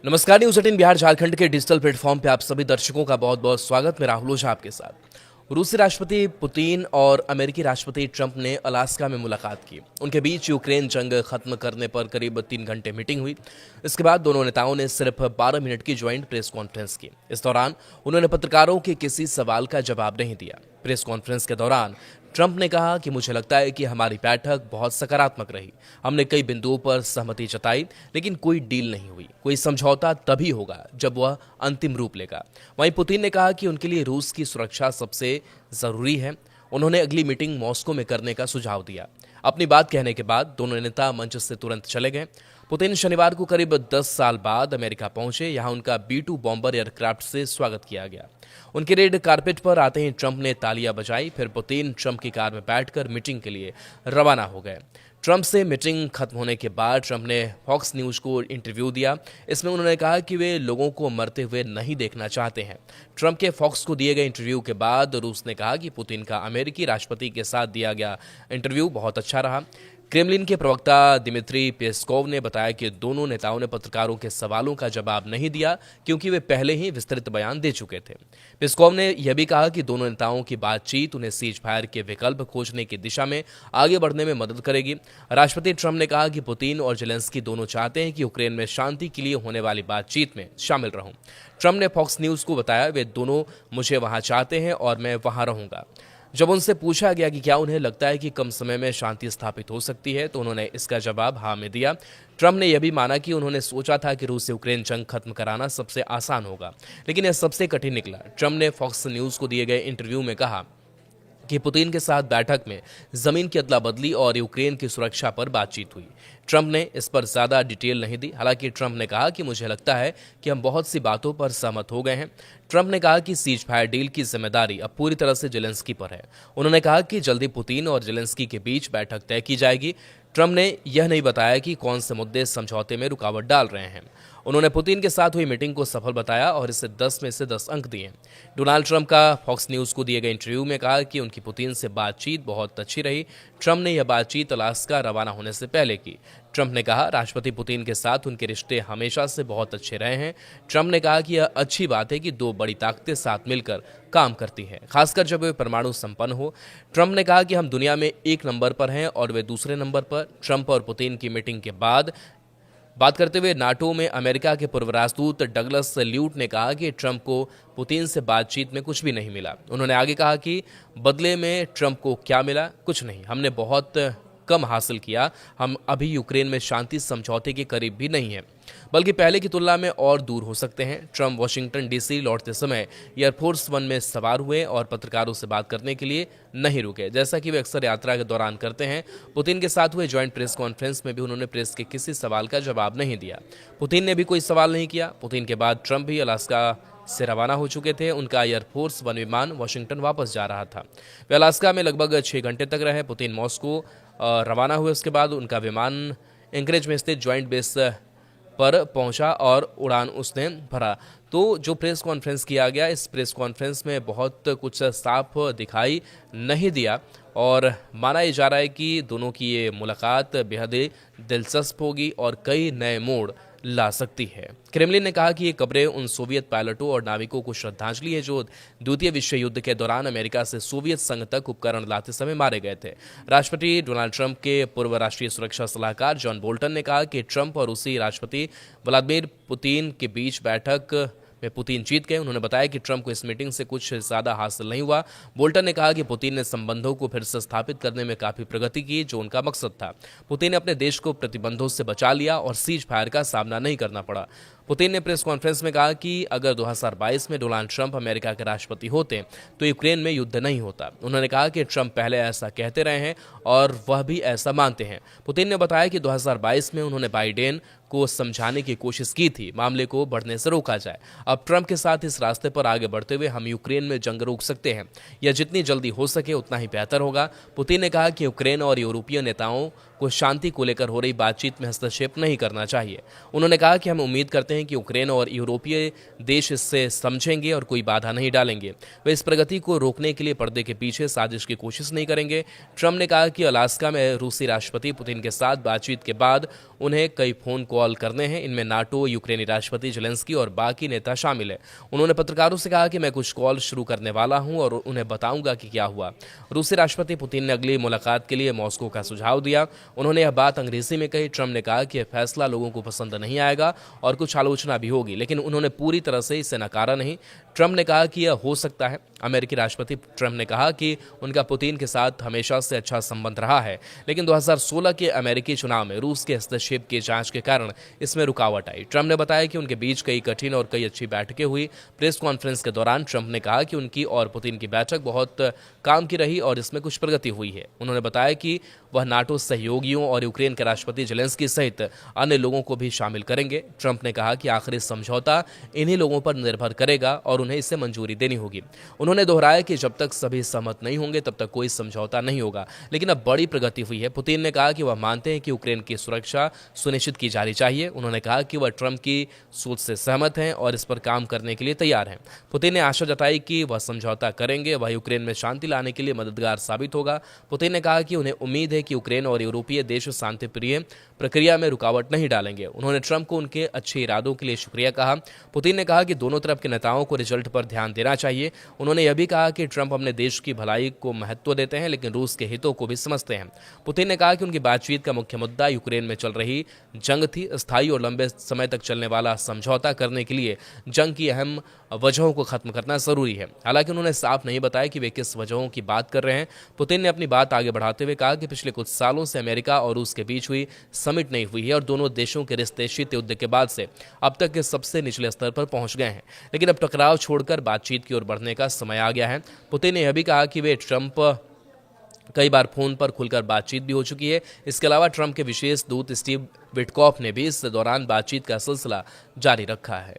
नमस्कार। न्यूज 18 बिहार झारखंड के digital platform पे आप सभी दर्शकों का बहुत बहुत स्वागत। मैं राहुल ओझा आपके साथ। रूसी राष्ट्रपति पुतिन और अमेरिकी राष्ट्रपति ट्रंप ने अलास्का में मुलाकात की। उनके बीच यूक्रेन जंग खत्म करने पर करीब 3 घंटे मीटिंग हुई। इसके बाद दोनों नेताओं ने सिर्फ 12 मिनट की ज्वाइंट प्रेस कॉन्फ्रेंस की। इस दौरान उन्होंने पत्रकारों के किसी सवाल का जवाब नहीं दिया। प्रेस कॉन्फ्रेंस के दौरान ट्रंप ने कहा कि मुझे लगता है कि हमारी बैठक बहुत सकारात्मक रही। हमने कई बिंदुओं पर सहमति जताई, लेकिन कोई डील नहीं हुई। कोई समझौता तभी होगा जब वह अंतिम रूप लेगा। वहीं पुतिन ने कहा कि उनके लिए रूस की सुरक्षा सबसे जरूरी है। उन्होंने अगली मीटिंग मॉस्को में करने का सुझाव दिया। अपनी बात कहने के बाद दोनों नेता मंच से तुरंत चले गए। पुतिन शनिवार को करीब 10 साल बाद अमेरिका पहुंचे। यहां उनका B-2 बॉम्बर एयरक्राफ्ट से स्वागत किया गया। उनके रेड कारपेट पर आते ही ट्रंप ने तालियां बजाई। फिर पुतिन ट्रंप की कार में बैठकर मीटिंग के लिए रवाना हो गए। ट्रंप से मीटिंग खत्म होने के बाद ट्रंप ने फॉक्स न्यूज को इंटरव्यू दिया। इसमें उन्होंने कहा कि वे लोगों को मरते हुए नहीं देखना चाहते हैं। ट्रंप के फॉक्स को दिए गए इंटरव्यू के बाद रूस ने कहा कि पुतिन का अमेरिकी राष्ट्रपति के साथ दिया गया इंटरव्यू बहुत अच्छा रहा। क्रेमलिन के प्रवक्ता दिमित्री पेस्कोव ने बताया कि दोनों नेताओं ने पत्रकारों के सवालों का जवाब नहीं दिया, क्योंकि वे पहले ही विस्तृत बयान दे चुके थे। पेस्कोव ने यह भी कहा कि दोनों नेताओं की बातचीत उन्हें सीज फायर के विकल्प खोजने की दिशा में आगे बढ़ने में मदद करेगी। राष्ट्रपति ट्रंप ने कहा कि पुतिन और जेलेंस्की दोनों चाहते हैं कि यूक्रेन में शांति के लिए होने वाली बातचीत में शामिल रहूं। ट्रंप ने फॉक्स न्यूज को बताया, वे दोनों मुझे वहां चाहते हैं और मैं वहां रहूंगा। जब उनसे पूछा गया कि क्या उन्हें लगता है कि कम समय में शांति स्थापित हो सकती है, तो उन्होंने इसका जवाब हाँ में दिया। ट्रंप ने यह भी माना कि उन्होंने सोचा था कि रूस यूक्रेन जंग खत्म कराना सबसे आसान होगा, लेकिन यह सबसे कठिन निकला। ट्रंप ने फॉक्स न्यूज को दिए गए इंटरव्यू में कहा कि पुतिन के साथ बैठक में जमीन की अदला बदली और यूक्रेन की सुरक्षा पर बातचीत हुई। ट्रंप ने इस पर ज्यादा डिटेल नहीं दी। हालांकि ट्रंप ने कहा कि मुझे लगता है कि हम बहुत सी बातों पर सहमत हो गए हैं। ट्रंप ने कहा कि सीज फायर डील की जिम्मेदारी अब पूरी तरह से जेलेंस्की पर है। उन्होंने कहा कि जल्दी पुतिन और जेलेंस्की के बीच बैठक तय की जाएगी। ट्रंप ने यह नहीं बताया कि कौन से मुद्दे समझौते में रुकावट डाल रहे हैं। उन्होंने पुतिन के साथ हुई मीटिंग को सफल बताया और इसे 10 में से 10 अंक दिए। डोनाल्ड ट्रंप का फॉक्स न्यूज को दिए गए इंटरव्यू में कहा कि उनकी पुतिन से बातचीत बहुत अच्छी रही। ट्रंप ने यह बातचीत अलास्का रवाना होने से पहले की। ट्रंप ने कहा राष्ट्रपति पुतिन के साथ उनके रिश्ते हमेशा से बहुत अच्छे रहे हैं। ट्रंप ने कहा कि यह अच्छी बात है कि दो बड़ी ताकतें साथ मिलकर काम करती हैं, खासकर जब वे परमाणु संपन्न हो। ट्रंप ने कहा कि हम दुनिया में 1 नंबर पर हैं और वे दूसरे नंबर पर। ट्रंप और पुतिन की मीटिंग के बाद बात करते हुए नाटो में अमेरिका के पूर्व राजदूत डगलस ल्यूट ने कहा कि ट्रंप को पुतिन से बातचीत में कुछ भी नहीं मिला। उन्होंने आगे कहा कि बदले में ट्रंप को क्या मिला? कुछ नहीं, हमने बहुत कम हासिल किया। हम अभी यूक्रेन में शांति समझौते के करीब भी नहीं हैं, बल्कि पहले की तुलना में और दूर हो सकते हैं। ट्रंप वाशिंगटन डीसी लौटते समय एयरफोर्स 1 में सवार हुए और पत्रकारों से बात करने के लिए नहीं रुके, जैसा कि वे अक्सर यात्रा के दौरान करते हैं। पुतिन के साथ हुए ज्वाइंट प्रेस कॉन्फ्रेंस में भी उन्होंने प्रेस के किसी सवाल का जवाब नहीं दिया। पुतिन ने भी कोई सवाल नहीं किया। पुतिन के बाद ट्रंप भी अलास्का से रवाना हो चुके थे। उनका एयरफोर्स 1 विमान वाशिंगटन वापस जा रहा था। वे अलास्का में लगभग 6 घंटे तक रहे। पुतिन मॉस्को रवाना हुए। उसके बाद उनका विमान एंकरेज में स्थित ज्वाइंट बेस पर पहुंचा और उड़ान उसने भरा। तो जो प्रेस कॉन्फ्रेंस किया गया, इस प्रेस कॉन्फ्रेंस में बहुत कुछ साफ दिखाई नहीं दिया और माना जा रहा है कि दोनों की ये मुलाकात बेहद दिलचस्प होगी और कई नए मोड़ ला सकती है। क्रेमलिन ने कहा कि ये खबरें उन सोवियत पायलटों और नाविकों को श्रद्धांजलि है जो द्वितीय विश्व युद्ध के दौरान अमेरिका से सोवियत संघ तक उपकरण लाते समय मारे गए थे। राष्ट्रपति डोनाल्ड ट्रंप के पूर्व राष्ट्रीय सुरक्षा सलाहकार जॉन बोल्टन ने कहा कि ट्रंप और रूसी राष्ट्रपति व्लादिमीर पुतिन के बीच बैठक में पुतिन जीत गए। उन्होंने बताया कि ट्रंप को इस मीटिंग से कुछ ज्यादा हासिल नहीं हुआ। बोल्टन ने कहा कि पुतिन ने संबंधों को फिर से स्थापित करने में काफी प्रगति की, जो उनका मकसद था। पुतिन ने अपने देश को प्रतिबंधों से बचा लिया और सीज फायर का सामना नहीं करना पड़ा। पुतिन ने प्रेस कॉन्फ्रेंस में कहा कि अगर 2022 में डोनाल्ड ट्रंप अमेरिका के राष्ट्रपति होते तो यूक्रेन में युद्ध नहीं होता। उन्होंने कहा कि ट्रंप पहले ऐसा कहते रहे हैं और वह भी ऐसा मानते हैं। पुतिन ने बताया कि 2022 में उन्होंने बाइडेन को समझाने की कोशिश की थी मामले को बढ़ने से रोका जाए। अब ट्रंप के साथ इस रास्ते पर आगे बढ़ते हुए हम यूक्रेन में जंग रोक सकते हैं। यह जितनी जल्दी हो सके उतना ही बेहतर होगा। पुतिन ने कहा कि यूक्रेन और यूरोपीय नेताओं को शांति को लेकर हो रही बातचीत में हस्तक्षेप नहीं करना चाहिए। उन्होंने कहा कि हम उम्मीद करते हैं कि यूक्रेन और यूरोपीय देश इससे समझेंगे और कोई बाधा नहीं डालेंगे। वे इस प्रगति को रोकने के लिए पर्दे के पीछे साजिश की कोशिश नहीं करेंगे। ट्रंप ने कहा कि अलास्का में रूसी राष्ट्रपति पुतिन के साथ बातचीत के बाद उन्हें कई फोन कॉल करने हैं। इनमें नाटो, यूक्रेनी राष्ट्रपति जेलेंस्की और बाकी नेता शामिल है। उन्होंने पत्रकारों से कहा कि मैं कुछ कॉल शुरू करने वाला हूं और उन्हें बताऊंगा कि क्या हुआ। रूसी राष्ट्रपति पुतिन ने अगली मुलाकात के लिए मॉस्को का सुझाव दिया। उन्होंने यह बात अंग्रेजी में कही। ट्रंप ने कहा कि यह फैसला लोगों को पसंद नहीं आएगा और कुछ आलोचना भी होगी, लेकिन उन्होंने पूरी तरह से इसे नकारा नहीं। ट्रंप ने कहा कि यह हो सकता है। अमेरिकी राष्ट्रपति ट्रंप ने कहा कि उनका पुतिन के साथ हमेशा से अच्छा संबंध रहा है, लेकिन 2016 के अमेरिकी चुनाव में रूस के हस्तक्षेप की जांच के कारण इसमें रुकावट आई। ट्रंप ने बताया कि उनके बीच कई कठिन और कई अच्छी बैठकें हुई। प्रेस कॉन्फ्रेंस के दौरान ट्रंप ने कहा कि उनकी और पुतिन की बैठक बहुत काम की रही और इसमें कुछ प्रगति हुई है। उन्होंने बताया कि वह नाटो सहयोगियों और यूक्रेन के राष्ट्रपति जेलेंस्की सहित अन्य लोगों को भी शामिल करेंगे। ट्रंप ने कहा कि आखिरी समझौता इन्हीं लोगों पर निर्भर करेगा और उन्हें इसे मंजूरी देनी होगी। उन्होंने दोहराया कि जब तक सभी सहमत नहीं होंगे तब तक कोई समझौता नहीं होगा, लेकिन अब बड़ी प्रगति हुई है। पुतिन ने कहा कि वह मानते हैं कि यूक्रेन की सुरक्षा सुनिश्चित की जानी चाहिए। उन्होंने कहा कि वह ट्रंप की सोच से सहमत हैं और इस पर काम करने के लिए तैयार हैं। पुतिन ने आशा जताई कि वह समझौता करेंगे, वह यूक्रेन में शांति लाने के लिए मददगार साबित होगा। पुतिन ने कहा कि उन्हें उम्मीद है कि यूक्रेन और यूरोपीय देश शांति प्रिय प्रक्रिया में रुकावट नहीं डालेंगे। उन्होंने ट्रंप को उनके अच्छे इरादों के लिए शुक्रिया कहा। पुतिन ने कहा कि दोनों तरफ के नेताओं को रिजल्ट पर ध्यान देना चाहिए। उन्होंने यह भी कहा कि ट्रंप अपने देश की भलाई को महत्व देते हैं, लेकिन रूस के हितों को भी समझते हैं। पुतिन ने कहा कि उनकी बातचीत का मुख्य मुद्दा यूक्रेन में चल रही जंग थी। स्थायी और लंबे समय तक चलने वाला समझौता करने के लिए जंग की अहम वजहों को खत्म करना जरूरी है। हालांकि उन्होंने साफ नहीं बताया कि वे किस वजहों की बात कर रहे हैं। पुतिन ने अपनी बात आगे बढ़ाते हुए कहा कि पिछले कुछ सालों से अमेरिका और रूस के बीच हुई समिट नहीं हुई है और दोनों देशों के रिश्ते शीत युद्ध के बाद से अब तक के सबसे निचले स्तर पर पहुंच गए हैं, लेकिन अब टकराव छोड़कर बातचीत की ओर बढ़ने का समय आ गया है। पुतिन ने यह भी कहा कि वे ट्रंप कई बार फोन पर खुलकर बातचीत भी हो चुकी है। इसके अलावा ट्रंप के विशेष दूत स्टीव विटकॉफ ने भी इस दौरान बातचीत का सिलसिला जारी रखा है।